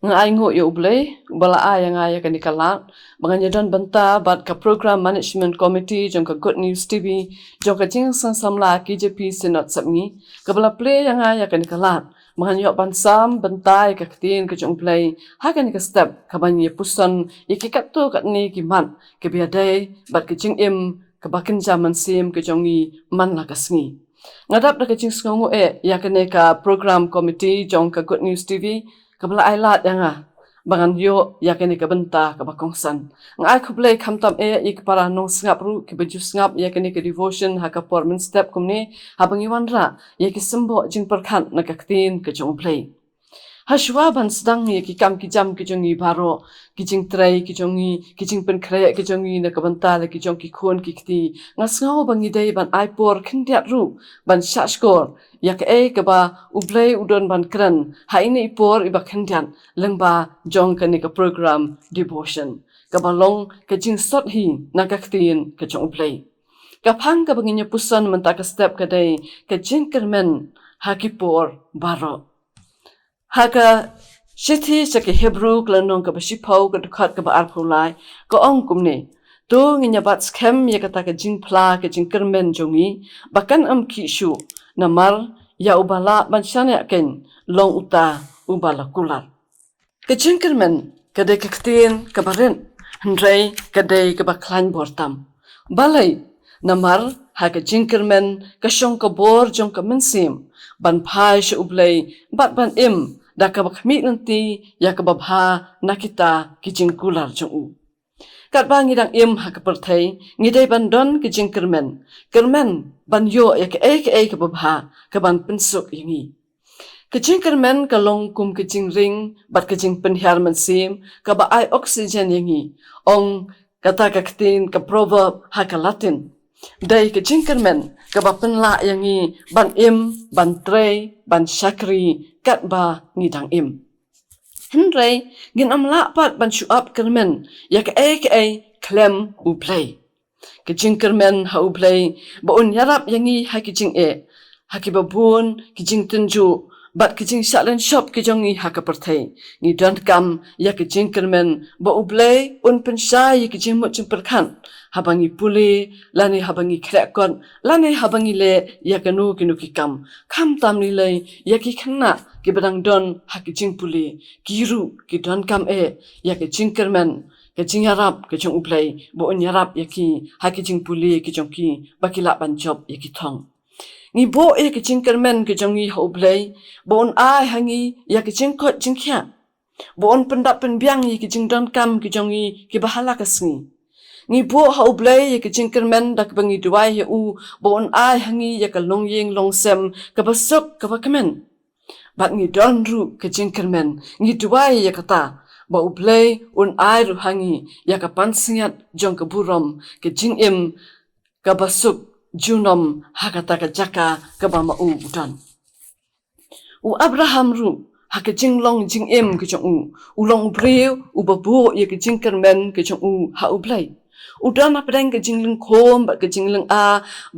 Ngai ngo U Blei bala yang aya kan dikalat banganya dan benta bat ka program management committee jong ka good news TV jong ka Jingiaseng K.J.P Synod Sepngi ka bala play yang aya kan dikalat banganya bansam bentai ka Ktien ka jong Blei ha kan ka step ka banye puson ikikat tu kat ni ki mat ke biadai bat ka jingim ka kynja mynsiem ka jongi manla ka sngi ngadap da ka jingiseng ya kan ka program committee jong ka good news TV kabla ailat yang bangan yo yakini ka benta ka bakongsan ngai khublei khamtam ik para nong sngap ru ki baju sngap yakini ka devotion ha ka pormen step kumni habangi wanra yaki sembo jing perkhan na ka Ktien ka jong Blei hashwa ban sedang ki kam ki jam ki jongi baro ki jing trai ki jongi ki jing pen khre ki jongi na ka benta la ki jong ki khon ki kti ngasngau bangi dei ban aipor khindiat ru ban shashkor yak ka ba U Blei udon ban kran ha ini ipor iba khindian lengba jong ka ni ka program devotion ka balong ka jing sot hi na ka Ktien ka jong Blei ka phang ka banginya pusan menta ka step ka dei ka jing kermen ha ki por baro Haka Shithi saki Hebru klanong ka basipau ka dukat ka baarpulai ka ong kumne tu nginya bat skem ya kata ka jingpla ka jingkermen jongi bahkan kishu namar ya ubala bansyane ken long uta ubala kular ka jingkermen ka de ka Ktien ka baren hendrai ka de ka baklan bortam balai namar ha ka jingkermen ka shong ka bor jong ka mynsiem ban phai she U Blei bat ban da ka bakmi nanti ya ka babha nakita ki jingkular jong u kat ba ngidang ha ka perthai ngidai ban don ki jingkermen kermen ban yo ya ka ka babha ka ban pensuk yangi ka jingkermen ka long kum ki jingring bat ka jing penhiar mynsiem ka ba ai oxygen yangi ong kata ka Ktien ka proverb ha ka Latin dai ka jingkermen ka ba penla yangi ban ban trei ban shakri kat ba ngidang Henry ngin amla pat ban shuap kermen ya ka klem U Blei ka jingkermen ha U Blei ba un yarap yangi ha ki jing ha ki babun ki jing tenju bat ki jing shalen shop ki jongi ha ka perthai ni don kam ya ki jingkermen ba U Blei un pensai ki jing mut jing perkhan habangi puli lani habangi krekon lani habangi le ya kanu kinu ki kam kham tam ni le ya ki khanna ki badang don ha ki jing puli kiru ki don kam ya ki jingkermen ka jing iarap ka jong U Blei bo on iarap ya ki ha ki jing puli ki jong ki bakila ban job ya ki thong ni bo ki jingkermen ki jong U Blei bo on ai hangi ya ki jingkot jingkhya bo on pendap penbiang ya ki jing don kam ki jong ki bahala ka sngi ni bo ha U Blei ka jingkermen dak bangi duai u bon ai hangi ya ka longyeng longsem ka basok ka bakamen bat ni don ru ka jingkermen ni duai ya kata ba U Blei un ai ru hangi ya ka pansingat jong ka burom ka jingim ka basuk junom ha kata ka jaka ka ba ma u don u Abraham ru ha ka jinglong jingim ka jong u long breu u babu ya ka jingkermen ka jong u ha U Blei udan apdeng ke jingling khom ba ke jingling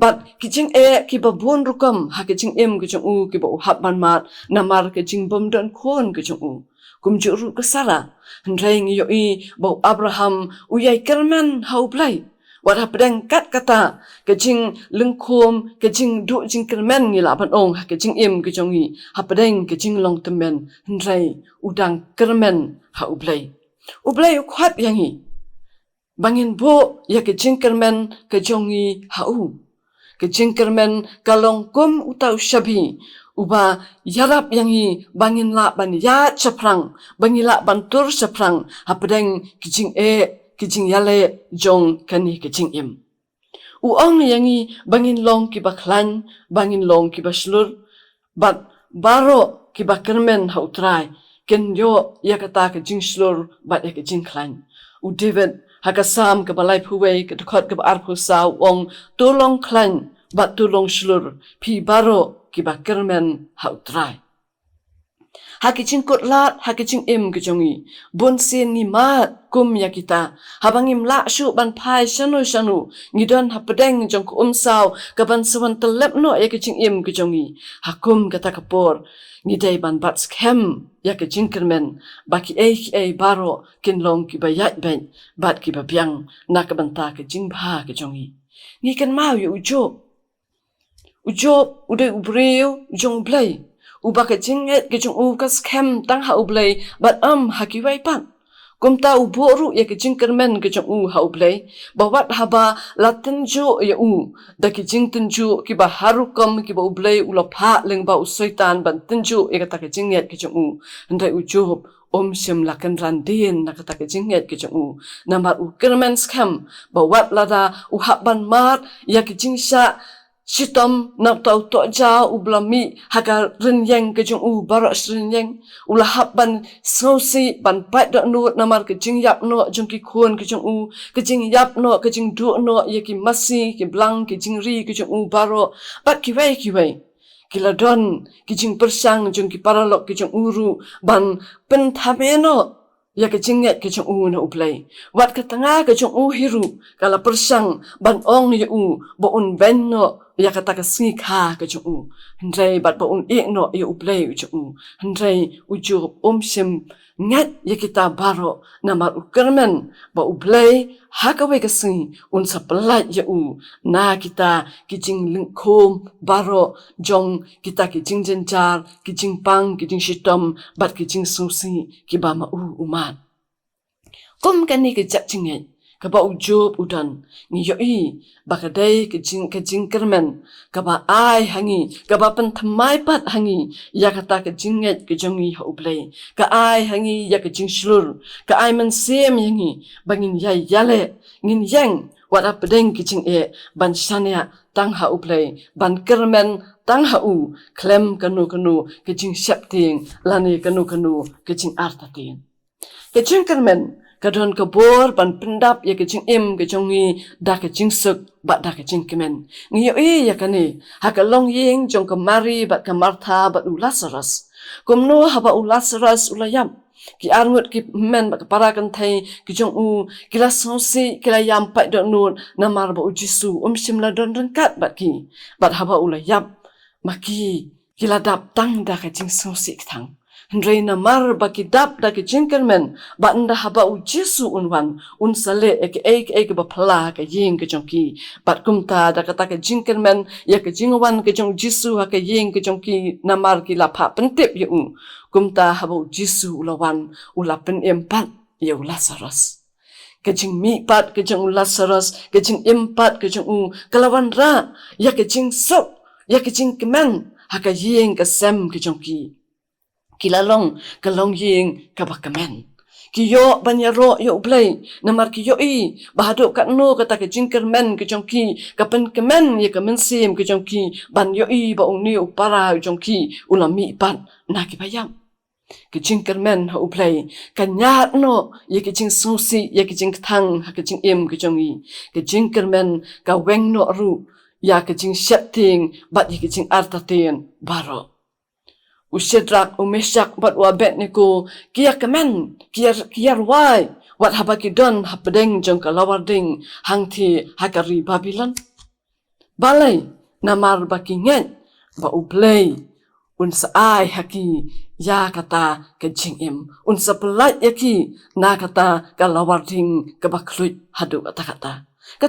bat ke jing ki babun rukam ha ke jing ki jong u ki ba hab man mat namar ke jing bom don khon ke jong u kum ju ru ke sara hendreng yo ba Abraham u yai kermen ha U Blei wat apdeng kat kata ke jing lengkhom ke jing du jing kermen ni la ban ong ha ke jing ke jong i apdeng ke jing long temen hendrei udang kermen ha U Blei U Blei u khat yangi bangin bo ya ke jingkermen ke jongi hau ke jingkermen kalong kum utau shabi uba yarap yangi bangin la ban ya chaprang bangila ban tur chaprang hapdeng kijing yale jong kani ke jingim u ong yangi bangin long ki baklan bangin long ki baslur bat baro ki bakermen hau trai ken yo ya kata ke jingslur bat ya ke jingklan u David hakasam ke balai puwei ke dekot ke arpu saw ong tulong klan bat tulong slur pi baro ki bakermen hau trai Hakicing kot lat, hakicing im kejongi. Bon sin ni mat kum ya kita. Habangim lak syuk ban pai shanu. Ngidon hapedeng jong ku umsaw. Kaban sewan telep no ya kicing im kejongi. Hakum kata kapor. Ngidai ban bat skem ya kicing kermen. Baki baro kinlong ki bayat ben. Bat ki babiang nak banta ke jingpha kejongi. Ngikan mau ya ujob. Ujob udai ubreu jong blai. Uba ke jinget ke jong ka skem tang ha ublei bat hakiwai pan. Kumta uboru ya ke jingkermen ke jong ha ublei. Bawat haba latenjo ya da ki jing tenjo ki ba harukom ki ba ublei ulapha leng ba usoitan ban tenjo ya kata ke jinget ke jong Ndai ujob Syiem lakan randin na kata ke jinget ke jong namar kermen skem bawat lada uhaban mat ya ke jingsha Sitom nak tau tok jauh ublami haga renyeng ke jong barak renyeng ulahap ban sausi ban pat dak nut namar ke jing yap no jong ki khon ke jong ke jing yap no ke jing du no ye ki masi ki blang ke jing ri ke jong baro bat ki wei kila don ki jing persang jong ki paralok ke jong uru ban pen thameno ya ke jinget ke jong na ublei wat ke tengah ke jong hiru kala persang ban ong ye bo un ben no ya kata ke sngi kha ke jong ndai bat bo un no ye ublei jong ndai ujob Syiem ngat ye kita baro namar ukermen ba ublei hakawe ke sngi un saplat ye na kita ki jing lingkom baro jong kita ki jing jenjar ki jing pang ki jing sitom bat ki jing susi ki ba ma umat kum kan ni ke jak jinget ka ba ujob udan ni yoi bakadai ke jing kermen ka ba ai hangi ka ba pen thamai pat hangi ya kata ke jinget ke jongi ha ublei ka ai hangi ya ke jing slur ka ai mynsiem yangi bangin yale ngin yang wat apedeng ke jing ban shania tang ha ublei ban kermen tang ha klem kanu ke jing shapting lani kanu ke jing artatin ke jing kermen kadon kabor ban pendap ya ke jing ke jongi da ke jing suk bat da ke jing kemen ngi ya kani ha ka long ying jong ka mari bat ka martha bat Lazarus kumno haba Lazarus ulayam ki arngut ki men bat para kan thai ki jong kila sosi kila yam pat do nun namar ba U Jisu Syiem la don rengkat bat ki bat haba ulayam maki kila dap tang da ka jing sosi thang Ndrei namar baki dap da ke jingkermen ba nda haba U Jisu unwan unsale ke ba phala ke ying ke jongki bat kumta da kata ke jingkermen ya ke jingwan ke jong Jisu ha ke ying ke jongki namar ki lapha pentip ye kumta haba U Jisu ulawan ulapen empat ya Lazarus ke jing mi pat ke jong Lazarus ke jing empat ke jong kalawan ra ya ke jing sok ya ke jing kemen ha ke ying ke sem ke jongki kilalong kalong ying kabakamen kiyo banyaro yo blai namar kiyo bahado katno kata ke jingkermen ke jongki kapen kemen ye ke mynsiem ke jongki ban yo ba uni upara jongki ulami pan na ki bayam ke jingkermen ha ublai kanyat no ye ke jing susi ye ke jing thang ha ke jing ke jongi ke jingkermen ka weng no ru ya ke jing shapting bat ye ke jing artatin baro Ushedrak umeshak bat wabet niku kia kemen kia ruai wat habaki don hapedeng jong kalawarding hangti hakari Babylon balai namar baki nget ba ublei unsa ai haki ya kata ke jingim unsa pelat yaki na kata kalawarding kebaklut hadu kata kata ke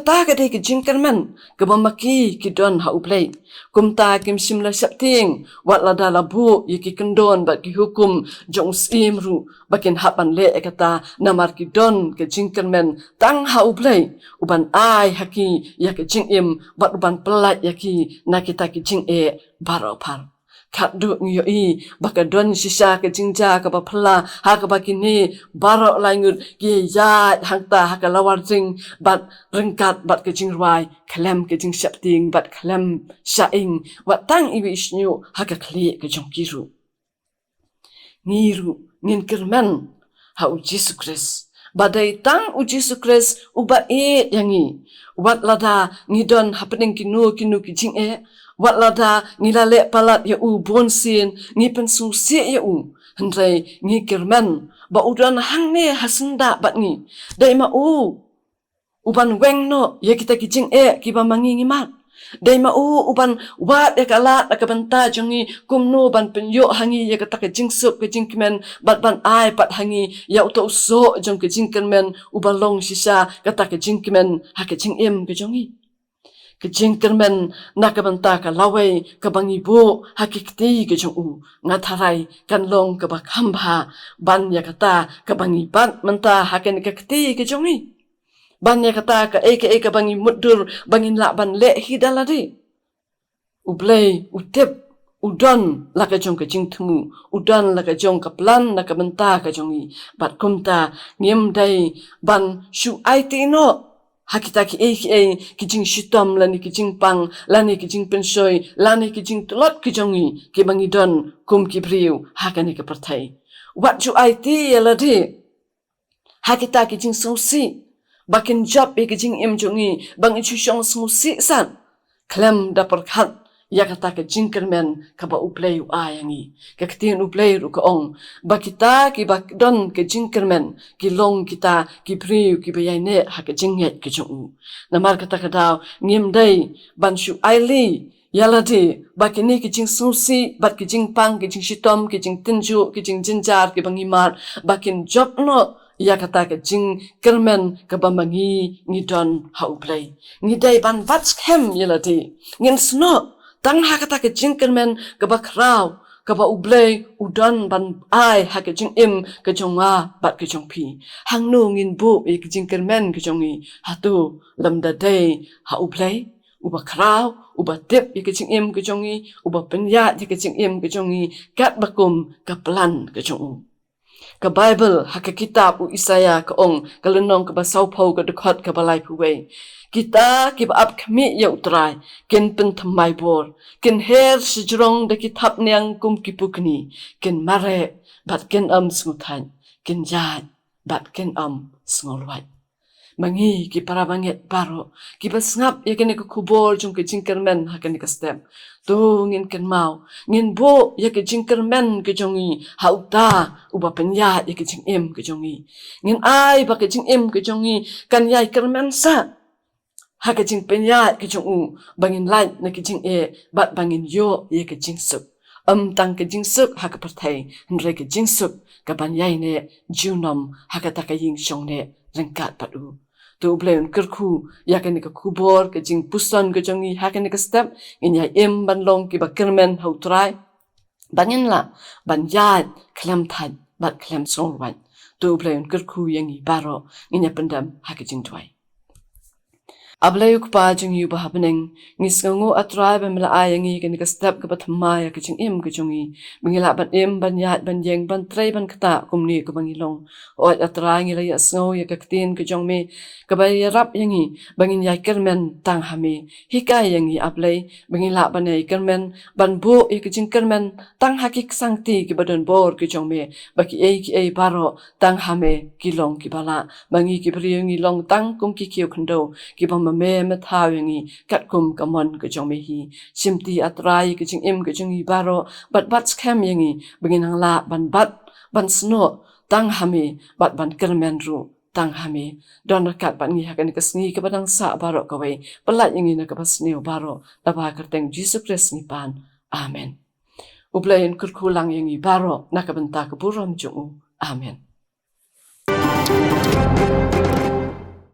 ke jingkermen ke mamaki ki don ha ublei kumta kim Syiem la shapting wat lada labu yiki kendon bat ki hukum jong Syiem ru bakin hapan le kata namar ki don ke jingkermen tang ha ublei uban ai haki ya ke jingim bat uban pelat yaki na kita ki jing baro par kaduk ngiyo baka don sisa ke jingja ka ba phla ha ka ba kini baro langut ki ya hangta ha ka lawar jing bat rengkat bat ke jing ruai klem ke jing shapting bat klem shaing wat tang iwei snyu ha ka kli ke jong kiru niru ngin kermen ha U Jisu Khrist badai tang U Jisu Khrist uba yangi wat lada ngidon happening kinu ki jing wat lada ngilale palat ya bon sin ngi pensu si ya Hendrai ngi kirmen ba udan hang ne hasenda bat ngi. Dai ma uban weng no ya kita kijing ki ba mangi ngi mat. Dai ma uban wat ya kalat ka benta jongi kumno ban penyo hangi ya kata ka jingsup ka jingkimen ban ai pat hangi ya uto so jong ka jingkimen ubalong sisa kata ka jingkimen ha ka jingim ka jongi. Ka jingkimen na ka benta ka lawai ka bangi bo ha ki kti ka jong ngatharai kan long ka ba khamba ban ya kata ka bangi ban menta ha ka ni ka kti ka jongi. Bannya kata ka eka bangi mudur bangin la ban le hidaladi. U Blei utip udan la ka jong ka jingthmu udan la ka jong ka plan na ka benta ka jongi bat kumta ngim dai ban shu IT no hakita ki ki jing shitam lani ki jing pang lani ki jing pensoi lani ki jing tulot ki jongi ki bangi don kum ki briu hakani ka perthai wat ju IT yaladi hakita ki jing sosi bakin job ke jingim jongi bang ichu shong smusi san klem da perkhat ya kata ke jingkermen ka ba U Blei ayangi ka Ktien U Blei ru ka ong ba kita ki ba don ke jingkermen ki long kita ki priu ki bayane ha ke jinget ke jong namar kata ka daw ngim dai ban shu aili yaladi bakini ki jing susi bat ki jing pang ki jing shitom ki jing tinju ki jing jinjar ki bangimar bakin job no ya kata ke jing kermen ke bamangi ngidon ha U Blei ngidai ban vats kem yelati ngin sno tang ha kata ke jing kermen ke bakrau ke ba U Blei udan ban ai ha ke jing im ke jonga bat ke jong pi hang no ngin bu ke jing kermen ke jongi hatu lamda dai ha U Blei uba krau uba tip ke jing im ke jongi uba penya ke jing im ke jongi kat bakum ke plan ke jong ka Bible ha ka kitab u Isaya ka ong ka lenong ka basau pau ka dekhot ka balai puwe kita ki ba ap khmi ya utrai ken pen thamai bor ken her sijrong de kitab nyang kum ki pukni ken mare bat ken smuthan ken ja bat ken smolwai mangi ki para banget baro ki basngap ya ken ka kubor jung ke jingkermen ha ken ka step tu ngin ken mau ngin bo ya ke jingkermen ke jongi hauta uba penya ya ke jingim ke jongi ngin ai ba ke jingim ke jongi kan yai kermen sa ha ke jing penya ke jongu bangin lai na ke jing bat bangin yo ya ke jingsuk tang ke jingsuk ha ka perthai ndre ke jingsuk ka ban yai ne junom ha ka ta ka ying shong ne rengkat padu tu Blei kerku ya kan ka kubor ke jingpuson ke jongi ha kan ka step in ya im ban long ki ba kermen hau trai bangin la ban yat klem thad bat klem song wan tu Blei kerku yang i baro in ya pendam ha ke jing twai Ablay ukpa jing yu bahabening ngisngu atrai ban mala ayangi kan ka step ka bathma ya ka jing im ka jongi mingila ban im ban yat ban yeng ban trai ban kata kumni ka bangilong o atrai ngi la ya sngo ya ka Ktien ka jong me ka ba iarap yangi bangin ya kermen tang hame hikai yangi ablay mingila ban ya kermen ban bo ya ka jing kermen tang hakik sangti ki badan bor ka jong me baki ki baro tang hame kilong ki bala bangi ki priyangi long tang kum ki kiu khndo ki bang me methawengi katkum kamon ke jong me hi simti atrai ke jing im ke jing i baro bat scam yangi benginang la ban sno tang hame bat ban kermen ru tang hame don kat ban ngi hakan ke sngi ke badang sa baro ka wei pelat yangi na ke basneu baro laba kyrteng U Khrist ni pan amen U Blei kurkulang yangi baro na ke benta ke buram jong amen